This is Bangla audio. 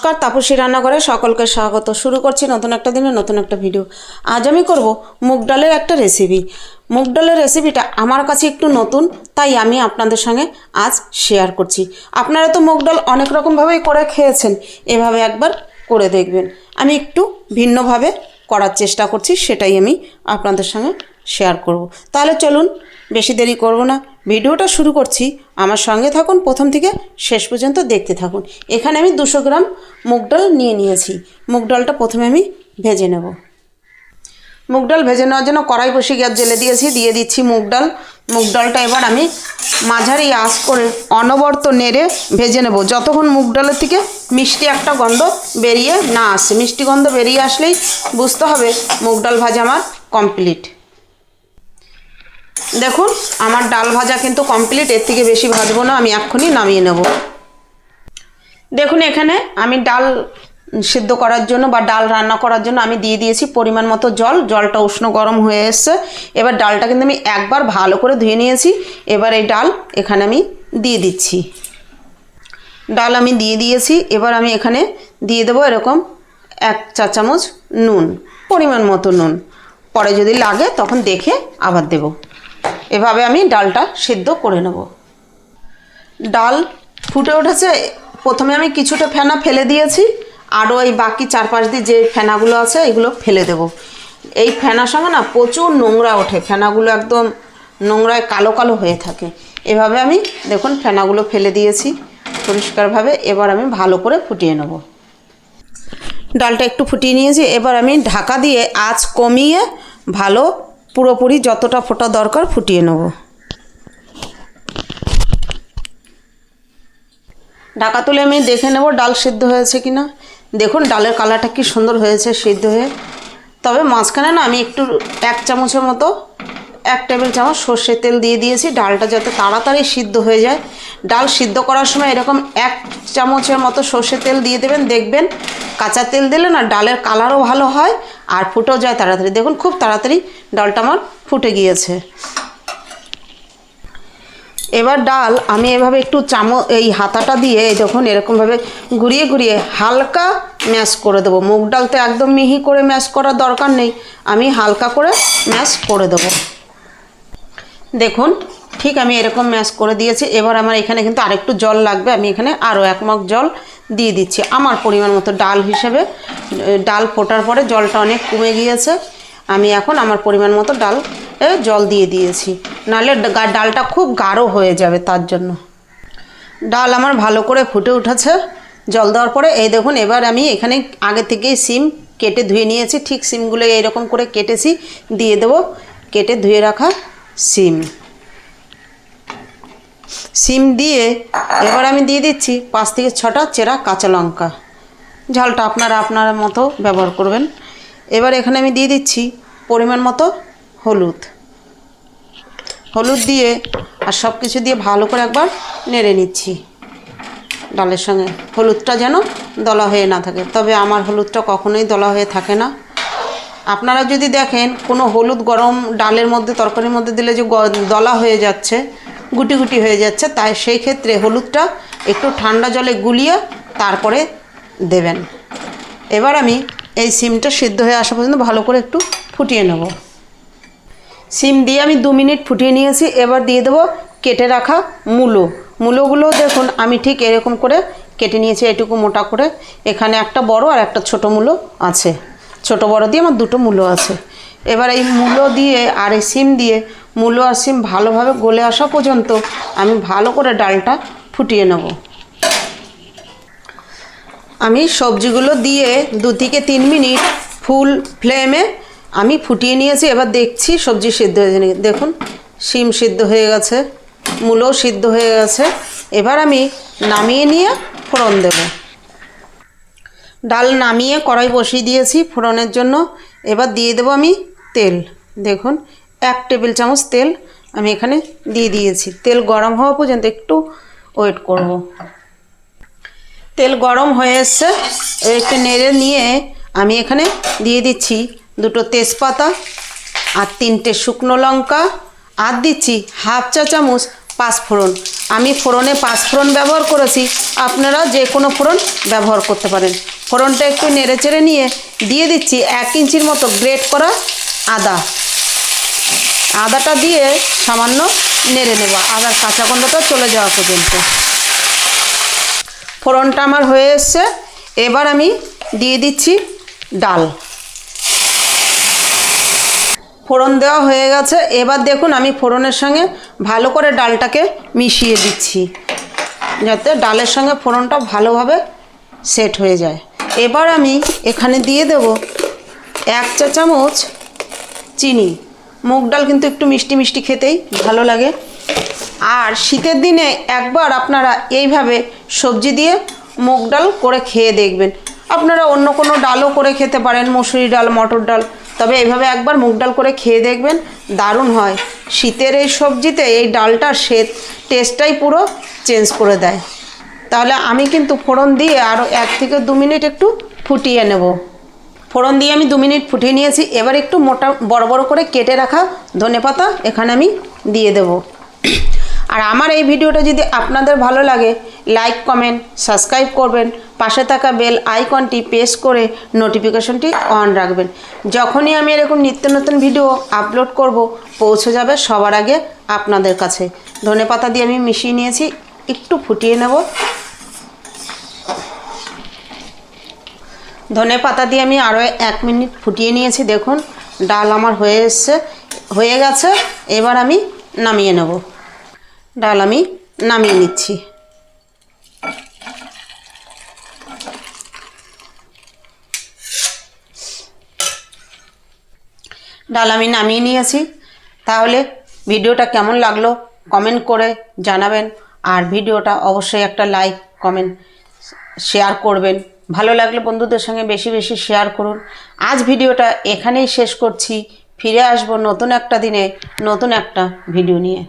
নমস্কার, তাপসী রান্নাঘরে সকলকে স্বাগত। শুরু করছি নতুন একটা দিনে নতুন একটা ভিডিও। আজ আমি করব মুগ ডালের একটা রেসিপি। মুগ ডালের রেসিপিটা আমার কাছে একটু নতুন, তাই আমি আপনাদের সঙ্গে আজ শেয়ার করছি। আপনারা তো মুগ ডাল অনেক রকমভাবেই করে খেয়েছেন, এভাবে একবার করে দেখবেন। আমি একটু ভিন্নভাবে করার চেষ্টা করছি, সেটাই আমি আপনাদের সঙ্গে শেয়ার করব। তাহলে চলুন, বেশি দেরি করব না, ভিডিওটা শুরু করছি। আমার সঙ্গে থাকুন, প্রথম থেকে শেষ পর্যন্ত দেখতে থাকুন। এখানে আমি 200 গ্রাম মুগ ডাল নিয়েছি। মুগ ডালটা প্রথমে আমি ভেজে নেব। মুগ ডাল ভেজে নেওয়ার জন্য কড়াই বসিয়ে গ্যাস জ্বেলে দিয়েছি, দিয়ে দিচ্ছি মুগ ডাল। মুগ ডালটা এবার আমি মাঝারি আঁচ করে অনবরত নেড়ে ভেজে নেব, যতক্ষণ মুগ ডালের থেকে মিষ্টি একটা গন্ধ বেরিয়ে না আসে। মিষ্টি গন্ধ বেরিয়ে আসলেই বুঝতে হবে মুগ ডাল ভাজা আমার কমপ্লিট। দেখুন, আমার ডাল ভাজা কিন্তু কমপ্লিট, এর থেকে বেশি ভাজবো না, আমি এক্ষুনি নামিয়ে নেব। দেখুন, এখানে আমি ডাল সিদ্ধ করার জন্য বা ডাল রান্না করার জন্য আমি দিয়ে দিয়েছি পরিমাণ মতো জল। জলটা উষ্ণ গরম হয়ে এসছে। এবার ডালটা কিন্তু আমি একবার ভালো করে ধুয়ে নিয়েছি। এবার এই ডাল এখানে আমি দিয়ে দিচ্ছি। ডাল আমি দিয়ে দিয়েছি। এবার আমি এখানে দিয়ে দেবো এরকম 1 চা চামচ নুন, পরিমাণ মতো নুন। পরে যদি লাগে তখন দেখে আবার দেব। এভাবে আমি ডালটা সিদ্ধ করে নেব। ডাল ফুটে উঠেছে। প্রথমে আমি কিছুটা ফেনা ফেলে দিয়েছি, আরও এই বাকি 4-5 দিয়ে যে ফেনাগুলো আছে এগুলো ফেলে দেব। এই ফেনার সঙ্গে না প্রচুর নোংরা ওঠে, ফেনাগুলো একদম নোংরায় কালো কালো হয়ে থাকে। এভাবে আমি দেখুন ফেনাগুলো ফেলে দিয়েছি পরিষ্কারভাবে। এবার আমি ভালো করে ফুটিয়ে নেব। ডালটা একটু ফুটিয়ে নিয়েছি। এবার আমি ঢাকা দিয়ে আঁচ কমিয়ে ভালো পুরোপুরি যতটা ফোটা দরকার ফুটিয়ে নেব। ঢাকা তুলে আমি দেখে নেব ডাল সিদ্ধ হয়েছে কি না। দেখুন ডালের কালারটা কি সুন্দর হয়েছে সিদ্ধ হয়ে। তবে মাঝখানে না আমি একটু 1 চামচের মতো 1 টেবিল চামচ সর্ষের তেল দিয়ে দিয়েছি, ডালটা যাতে তাড়াতাড়ি সিদ্ধ হয়ে যায়। ডাল সিদ্ধ করার সময় এরকম 1 চামচের মতো সর্ষের তেল দিয়ে দেবেন। দেখবেন কাঁচা তেল দিলে না ডালের কালারও ভালো হয় আর ফুটেও যায় তাড়াতাড়ি। দেখুন খুব তাড়াতাড়ি ডালটা আমার ফুটে গিয়েছে। এবার ডাল আমি এভাবে একটু এই হাতাটা দিয়ে যখন এরকমভাবে ঘুরিয়ে ঘুরিয়ে হালকা ম্যাশ করে দেবো। মুগ ডাল তো একদম মিহি করে ম্যাশ করার দরকার নেই, আমি হালকা করে ম্যাশ করে দেবো। দেখুন ঠিক আমি এরকম ম্যাশ করে দিয়েছি। এবার আমার এখানে কিন্তু আরেকটু জল লাগবে, আমি এখানে আরও 1 মগ জল দিয়ে দিচ্ছি আমার পরিমাণ মতো। ডাল হিসেবে ডাল ফোটার পরে জলটা অনেক কমে গিয়েছে। আমি এখন আমার পরিমাণ মতো জল দিয়ে দিয়েছি, নাহলে ডালটা খুব গাঢ় হয়ে যাবে, তার জন্য। ডাল আমার ভালো করে ফুটে উঠেছে জল দেওয়ার পরে। এই দেখুন এবার আমি এখানে আগে থেকেই সিম কেটে ধুয়ে নিয়েছি, ঠিক সিমগুলো এইরকম করে কেটেছি, দিয়ে দেবো কেটে ধুয়ে রাখা সিম। সিম দিয়ে এবার আমি দিয়ে দিচ্ছি 5 থেকে 6টা চেরা কাঁচা লঙ্কা। ঝালটা আপনারা আপনার মতো ব্যবহার করবেন। এবার এখানে আমি দিয়ে দিচ্ছি পরিমাণ মতো হলুদ। হলুদ দিয়ে আর সব কিছু দিয়ে ভালো করে একবার নেড়ে নিচ্ছি ডালের সঙ্গে। হলুদটা যেন দলা হয়ে না থাকে, তবে আমার হলুদটা কখনোই দলা হয়ে থাকে না। আপনারা যদি দেখেন কোনো হলুদ গরম ডালের মধ্যে তরকারির মধ্যে দিলে যে দলা হয়ে যাচ্ছে, গুটি গুটি হয়ে যাচ্ছে, তাই সেই ক্ষেত্রে হলুদটা একটু ঠান্ডা জলে গুলিয়ে তারপরে দেবেন। এবার আমি এই সিমটা সিদ্ধ হয়ে আসা পর্যন্ত ভালো করে একটু ফুটিয়ে নেব। সিম দিয়ে আমি 2 মিনিট ফুটিয়ে নিয়েছি। এবার দিয়ে দেবো কেটে রাখা মূলোগুলো। দেখুন আমি ঠিক এরকম করে কেটে নিয়েছি, এটুকু মোটা করে। এখানে একটা বড় আর একটা ছোট মূলো আছে, ছোট বড় দিয়ে আমার 2টো মূলো আছে। এবার এই মূলো দিয়ে আর এই সিম দিয়ে মূলো আর সিম ভালোভাবে গলে আসা পর্যন্ত আমি ভালো করে ডালটা ফুটিয়ে নেব। আমি সবজিগুলো দিয়ে 2 থেকে 3 মিনিট ফুল ফ্লেমে আমি ফুটিয়ে নিয়েছি। এবার দেখছি সবজি সিদ্ধ হয়েছে নাকি। দেখুন সিম সিদ্ধ হয়ে গেছে, মূলো সিদ্ধ হয়ে গেছে। এবার আমি নামিয়ে নিয়ে ফোড়ন দেব। ডাল নামিয়ে কড়াই বসিয়ে দিয়েছি ফোড়নের জন্য। এবার দিয়ে দেবো আমি তেল। দেখুন 1 টেবিল চামচ তেল আমি এখানে দিয়ে দিয়েছি। তেল গরম হওয়া পর্যন্ত একটু ওয়েট করব। তেল গরম হয়ে এসছে, একটু নেড়ে নিয়ে আমি এখানে দিয়ে দিচ্ছি 2টো তেজপাতা আর 3টে শুকনো লঙ্কা, আর দিচ্ছি 1/2 চা চামচ 5 ফোড়ন। আমি ফোড়নে 5 ফোড়ন ব্যবহার করেছি, আপনারা যে কোনো ফোড়ন ব্যবহার করতে পারেন। ফোড়নটা একটু নেড়েচেড়ে নিয়ে দিয়ে দিচ্ছি 1 ইঞ্চির মতো গ্রেট করা আদা। আদাটা দিয়ে সামান্য নেড়ে নেব, আদার কাঁচা গন্ধটা চলে যাওয়া পর্যন্ত। ফোড়নটা আমার হয়ে এসছে, এবার আমি দিয়ে দিচ্ছি ডাল। ফোড়ন দেওয়া হয়ে গেছে, এবার দেখুন আমি ফোড়নের সঙ্গে ভালো করে ডালটাকে মিশিয়ে দিচ্ছি, যাতে ডালের সঙ্গে ফোড়নটা ভালোভাবে সেট হয়ে যায়। এবার আমি এখানে দিয়ে দেব 1 চা চামচ চিনি। মুগ ডাল কিন্তু একটু মিষ্টি মিষ্টি খেতেই ভালো লাগে। আর শীতের দিনে একবার আপনারা এইভাবে সবজি দিয়ে মুগ ডাল করে খেয়ে দেখবেন। আপনারা অন্য কোনো ডালও করে খেতে পারেন, মসুরি ডাল, মটর ডাল, তবে এইভাবে একবার মুগ ডাল করে খেয়ে দেখবেন, দারুণ হয়। শীতের এই সবজিতে এই ডালটার টেস্টটাই পুরো চেঞ্জ করে দেয়। তাহলে আমি কিন্তু ফোড়ন দিয়ে আরও 1 থেকে 2 মিনিট একটু ফুটিয়ে নেব। ফোড়ন দিয়ে আমি 2 মিনিট ফুটিয়ে নিয়েছি। এবার একটু মোটা বড় বড় করে কেটে রাখা ধনেপাতা এখানে আমি দিয়ে দেব। আর আমার এই ভিডিওটা যদি আপনাদের ভালো লাগে, লাইক, কমেন্ট, সাবস্ক্রাইব করবেন। পাশে থাকা বেল আইকনটি প্রেস করে নোটিফিকেশনটি অন রাখবেন। যখনই আমি এরকম নিত্য নতুন ভিডিও আপলোড করব, পৌঁছে যাবে সবার আগে আপনাদের কাছে। ধনেপাতা দিয়ে আমি মিশিয়ে নিয়েছি, একটু ফুটিয়ে নেব। ধনেপাতা দিয়ে আমি আরও 1 মিনিট ফুটিয়ে নিয়েছি। দেখুন ডাল আমার হয়ে গেছে। এবার আমি নামিয়ে নেব। ডাল আমি নামিয়ে নিচ্ছি। ডাল আমি নামিয়ে নিয়েছি। তাহলে ভিডিওটা কেমন লাগলো কমেন্ট করে জানাবেন। আর ভিডিওটা অবশ্যই একটা লাইক, কমেন্ট, শেয়ার করবেন। ভালো লাগলে বন্ধুদের সঙ্গে বেশি বেশি শেয়ার করুন। আজ ভিডিওটা এখানেই শেষ করছি। ফিরে আসবো নতুন একটা দিনে নতুন একটা ভিডিও নিয়ে।